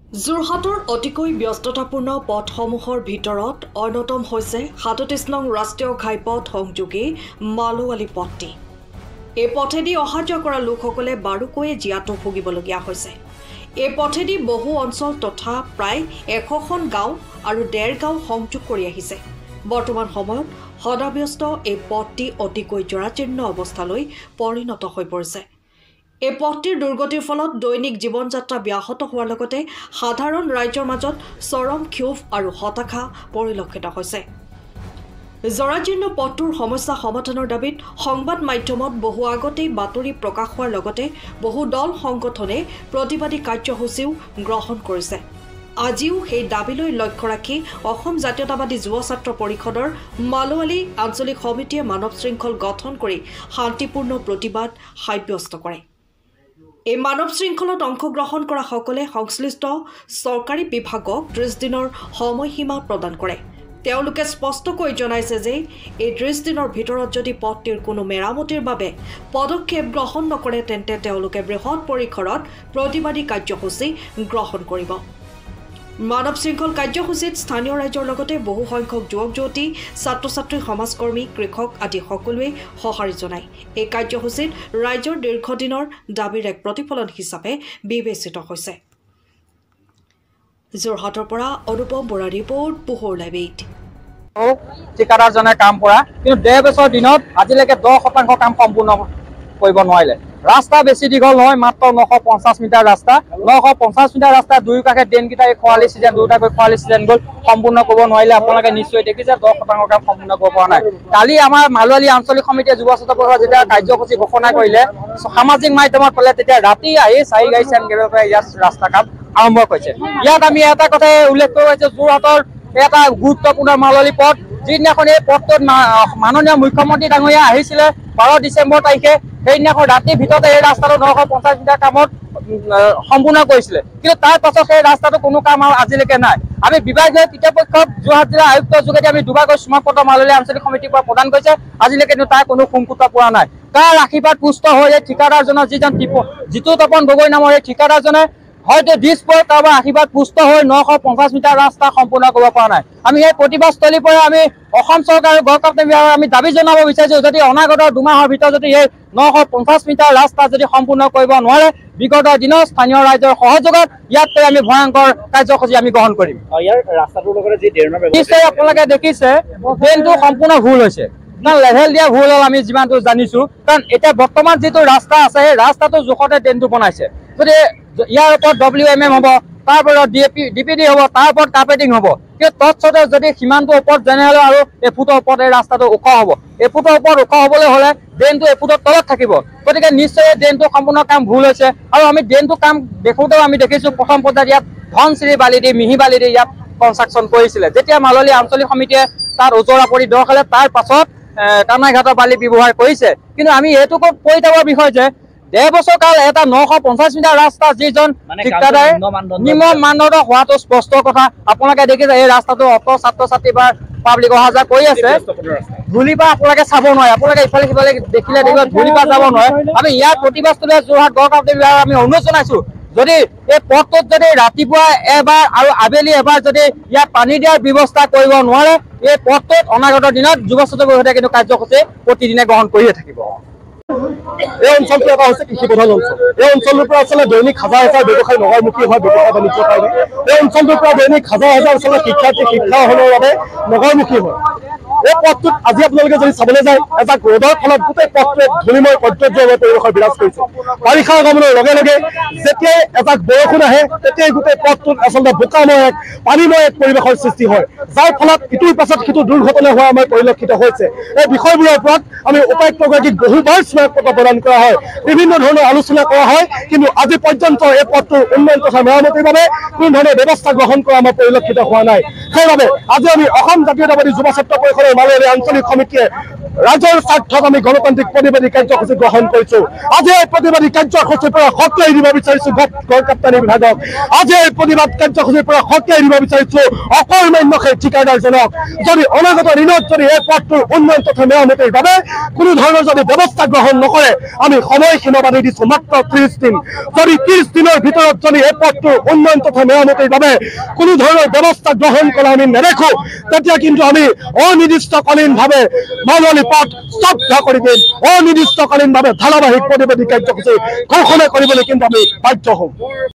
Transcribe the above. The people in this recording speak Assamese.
যোৰহাটৰ অতিকৈ ব্যস্ততাপূৰ্ণ পথসমূহৰ ভিতৰত অন্যতম হৈছে ৩৭ নং ৰাষ্ট্ৰীয় ঘাইপথ সংযোগী মালোৱালী পথটি। এই পথেদি অহা যোৱা কৰা লোকসকলে বাৰুকৈয়ে জীয়াতু ভুগিবলগীয়া হৈছে। এই পথেদি বহু অঞ্চল তথা প্ৰায় ১০০খন গাঁও আৰু ১.৫ গাঁও সংযোগ কৰি আহিছে। বৰ্তমান সময়ত সদাব্যস্ত এই পথটি অতিকৈ জৰাজীৰ্ণ অৱস্থালৈ পৰিণত হৈ পৰিছে। এই পথটিৰ দুৰ্গতিৰ ফলত দৈনিক জীৱন যাত্ৰা ব্যাহত হোৱাৰ লগতে সাধাৰণ ৰাইজৰ মাজত চৰম ক্ষোভ আৰু হতাশা পৰিলক্ষিত হৈছে। জৰাজীৰ্ণ পথটোৰ সমস্যা সমাধানৰ দাবীত সংবাদ মাধ্যমত বহু আগতেই বাতৰি প্ৰকাশ হোৱাৰ লগতে বহু দল সংগঠনে প্ৰতিবাদী কাৰ্যসূচীও গ্ৰহণ কৰিছে। আজিও সেই দাবীলৈ লক্ষ্য ৰাখি অসম জাতীয়তাবাদী যুৱ ছাত্ৰ পৰিষদৰ মালোৱালী আঞ্চলিক সমিতিয়ে মানৱ শৃংখল গঠন কৰি শান্তিপূৰ্ণ প্ৰতিবাদ সাব্যস্ত কৰে। এই মানৱ শৃংখলত অংশগ্ৰহণ কৰা সকলে সংশ্লিষ্ট চৰকাৰী বিভাগক ৩০ দিনৰ সময়সীমা প্ৰদান কৰে। তেওঁলোকে স্পষ্টকৈ জনাইছে যে এই ৩০ দিনৰ ভিতৰত যদি পথটিৰ কোনো মেৰামতিৰ বাবে পদক্ষেপ গ্ৰহণ নকৰে তেন্তে তেওঁলোকে বৃহৎ পৰিসৰত প্ৰতিবাদী কাৰ্যসূচী গ্ৰহণ কৰিব। মানৱ শৃংখল কাৰ্যসূচীত স্থানীয় ৰাইজৰ লগতে বহু সংখ্যক যুৱক যুৱতী, ছাত্ৰ ছাত্ৰী, সমাজকৰ্মী, কৃষক আদি সকলোৱে সঁহাৰি জনায়। এই কাৰ্যসূচীত ৰাইজৰ দীৰ্ঘদিনৰ দাবীৰ এক প্ৰতিফলন হিচাপে বিবেচিত হৈছে। যোৰহাটৰ পৰা অনুপম বৰা ৰিপৰ্ট, পোহৰ লাইভ 8। ঠিকাদাৰজনে কাম কৰা কিন্তু ১.৫ বছৰ দিনত আজিলৈকে ১০% কাম সম্পূৰ্ণ কৰিব নোৱাৰিলে। ৰাস্তা বেছি দীঘল নহয়, মাত্ৰ ৯৫০ মিটাৰ ৰাস্তা। ৯৫০ মিটাৰ ৰাস্তা দুয়ো কাষে ড্ৰেইনকেইটা খৰালি চিজন, দুটাকৈ খৰালি চিজন গ'ল, সম্পূৰ্ণ কৰিব নোৱাৰিলে। আপোনালোকে নিশ্চয় দেখিছে ১০% কাম সম্পূৰ্ণ কৰিব পৰা নাই। কালি আমাৰ মালোৱালী আঞ্চলিক সমিতিয়ে যুৱ ছাত্ৰ পৰিষদে যেতিয়া কাৰ্যসূচী ঘোষণা কৰিলে, সামাজিক মাধ্যমত পালে তেতিয়া ৰাতি আহি ৪ গাড়ী চেন গেৰেজৰ ইয়াত ৰাস্তা কাম আৰম্ভ কৰিছে। ইয়াত আমি এটা কথাই উল্লেখ কৰিব পাৰিছোঁ, যোৰহাটৰ এটা গুৰুত্বপূৰ্ণ মালোৱালী পথ, যিদিনাখন এই পথটোত মাননীয় মুখ্যমন্ত্ৰী ডাঙৰীয়া আহিছিলে ১২ ডিচেম্বৰ তাৰিখে, সেইদিনাখন ৰাতিৰ ভিতৰতে এই ৰাস্তাটো ৯৫০ মিটাৰ কামত সম্পূৰ্ণ কৰিছিলে। কিন্তু তাৰ পাছত সেই ৰাস্তাটো কোনো কাম আজিলৈকে নাই। আমি বিভাগীয় কৰ্তৃপক্ষক যোৰহাট জিলা আয়ুক্তৰ যোগেদি আমি দুবাৰকৈ চুমাপত্ৰ মালোৱালী আঞ্চলিক সমিতিৰ পৰা প্ৰদান কৰিছে, আজিলৈকে কিন্তু তাৰ কোনো সংকুতা পোৱা নাই। তাৰ আশীৰ্বাদ পুষ্ট হৈ এই ঠিকাদাৰজনৰ জিতু তপন গগৈ নামৰ এই ঠিকাদাৰজনে হয়তো দিছপুৰ কাৰোবাৰ আশীৰ্বাদ পুষ্ট হৈ ৯৫০ মিটাৰ ৰাস্তা সম্পূৰ্ণ কৰিব পৰা নাই। আমি এই প্ৰতিবাদস্থলীৰ পৰা আমি অসম চৰকাৰ আৰু গড়কাপ্তান বিভাগক আমি দাবী জনাব বিচাৰিছোঁ, যদি অনাগত ২ মাহৰ ভিতৰত যদি এই ৯৫০ মিটাৰ ৰাস্তা যদি সম্পূৰ্ণ কৰিব নোৱাৰে, বিগত দিনত স্থানীয় ৰাইজৰ সহযোগত ইয়াতকৈ আমি ভয়ংকৰ কাৰ্যসূচী আমি গ্ৰহণ কৰিম। নিশ্চয় আপোনালোকে দেখিছে ড্ৰেইনটো সম্পূৰ্ণ ভুল হৈছে, লেভেল দিয়া ভুল হ'ল আমি যিমানটো জানিছোঁ। কাৰণ এতিয়া বৰ্তমান যিটো ৰাস্তা আছে সেই ৰাস্তাটো জোখতে ড্ৰেইনটো বনাইছে। যদি ইয়াৰ ওপৰত WMM হ'ব, তাৰ ওপৰত DPD হ'ব, তাৰ ওপৰত কাৰ্পেটিং হ'ব, কিন্তু তৎসত্ত্বেও যদি সিমানটো ওপৰত যেনেহ'লে আৰু এফুটৰ ওপৰত এই ৰাস্তাটো ওখ হ'ব। এফুটৰ ওপৰত ওখ হ'বলৈ হ'লে ড্ৰেইনটো এফুটৰ তলত থাকিব। গতিকে নিশ্চয় ড্ৰেইনটো সম্পূৰ্ণ কাম ভুল হৈছে। আৰু আমি ড্ৰেইনটো কাম দেখোঁতেও আমি দেখিছোঁ প্ৰথম পৰ্যায়ত ইয়াত ধনচিৰি বালি দি, মিহি বালি দি ইয়াত কনষ্ট্ৰাকশ্যন কৰিছিলে। যেতিয়া মালোৱালী আঞ্চলিক সমিতিয়ে তাত ওজৰা কৰি দখলে, তাৰ পাছত কানাইঘাটৰ বালি ব্যৱহাৰ কৰিছে। কিন্তু আমি এইটো কৈ থকাৰ বিষয় যে ১.৫ বছৰ কাল এটা ৯৫০ মিটাৰ ৰাস্তা যিজন ঠিকাদাৰে নিম্ন মানদণ্ড হোৱাটো স্পষ্ট কথা। আপোনালোকে দেখিছে এই ৰাস্তাটো অটো ছাত্ৰ ছাত্ৰী বা পাব্লিক অহা যোৱা কৰি আছে। ধূলিৰ পৰা আপোনালোকে চাব নোৱাৰে, আপোনালোকে ইফালে সিফালে দেখিলে দেখিব ধূলিৰ পৰা যাব নোৱাৰে। আমি ইয়াৰ প্ৰতিবাদস্থলীয়ে যোৰহাট গড়কাপ্তান বিভাগক আমি অনুৰোধ জনাইছোঁ, যদি এই পথটোত যদি ৰাতিপুৱা এবাৰ আৰু আবেলি এবাৰ যদি ইয়াত পানী দিয়াৰ ব্যৱস্থা কৰিব নোৱাৰে, এই পথটোত অনাগত দিনত যুৱ ছাত্ৰ পৰিষদে কিন্তু কাৰ্যসূচী প্ৰতিদিনে গ্ৰহণ কৰিয়ে থাকিব। এই অঞ্চলটো এটা হৈছে কৃষি প্ৰধান অঞ্চল। এই অঞ্চলটোৰ পৰা আচলতে দৈনিক হাজাৰ হাজাৰ ব্যৱসায়ী নগৰমুখী হয় ব্যৱসায় বাণিজ্যৰ কাৰণে। এই অঞ্চলটোৰ পৰা দৈনিক হাজাৰ হাজাৰ আচলতে শিক্ষাৰ্থী শিক্ষা অৰ্জনৰ বাবে নগৰমুখী হয়। এই পথটোত আজি আপোনালোকে যদি চাবলৈ যায়, এজাক ৰ'দৰ ফলত গোটেই পথটোৱে ধূলিময় কৰ্তব্যময় পৰিৱেশৰ বিৰাজ কৰিছে। বাৰিষা আগমনৰ লগে লগে যেতিয়াই এজাক বৰষুণ আহে তেতিয়াই গোটেই পথটোত আচলতে বোকাময় এক পানীময় এক পৰিৱেশৰ সৃষ্টি হয়, যাৰ ফলত ইটোৰ পাছত সিটো দুৰ্ঘটনা হোৱা আমাৰ পৰিলক্ষিত হৈছে। এই বিষয়বোৰৰ ওপৰত আমি উপায়ুক্তগৰাকীক বহুবাৰ স্মাৰকপত্ৰ প্ৰদান কৰা হয়, বিভিন্ন ধৰণৰ আলোচনা কৰা হয়, কিন্তু আজি পৰ্যন্ত এই পথটোৰ উন্নয়ন তথা মেৰামতিৰ বাবে কোনো ধৰণৰ ব্যৱস্থা গ্ৰহণ কৰা আমাৰ পৰিলক্ষিত হোৱা নাই। সেইবাবে আজি আমি অসম জাতীয়তাবাদী যুৱ ছাত্ৰ পৰিষদৰ মালোৱালী আঞ্চলিক সমিতিয়ে ৰাইজৰ স্বাৰ্থত আমি গণতান্ত্ৰিক প্ৰতিবাদী কাৰ্যসূচী গ্ৰহণ কৰিছো। আজি এই প্ৰতিবাদী কাৰ্যসূচীৰ পৰা সক্ৰিয় দিব বিচাৰিছো গড় কাপ্তানি বিভাগক। আজি এই প্ৰতিবাদ কাৰ্যসূচীৰ পৰা সক্ৰিয় দিব বিচাৰিছো অকৰ্মান্য সেই ঠিকাদাৰজনক। যদি অনাগত দিনত যদি এই পথটোৰ উন্নয়ন তথা মেৰামতিৰ বাবে কোনো ধৰণৰ যদি ব্যৱস্থা গ্ৰহণ নকৰে, আমি সময়সীমা বান্ধি দিছো মাত্ৰ 30 দিন। যদি 30 দিনৰ ভিতৰত যদি এই পথটোৰ উন্নয়ন তথা মেৰামতিৰ বাবে কোনো ধৰণৰ ব্যৱস্থা গ্ৰহণ কৰা আমি নেদেখো, তেতিয়া কিন্তু আমি অনিৰ্দিষ্টকালীনভাৱে মালৱালী পথ স্তব্ধ কৰি দিম। অনিৰ্দিষ্টকালীনভাৱে ধাৰাবাহিক প্ৰতিবাদী কাৰ্যসূচী ঘোষণা কৰিবলৈ কিন্তু আমি বাধ্য হ'ম।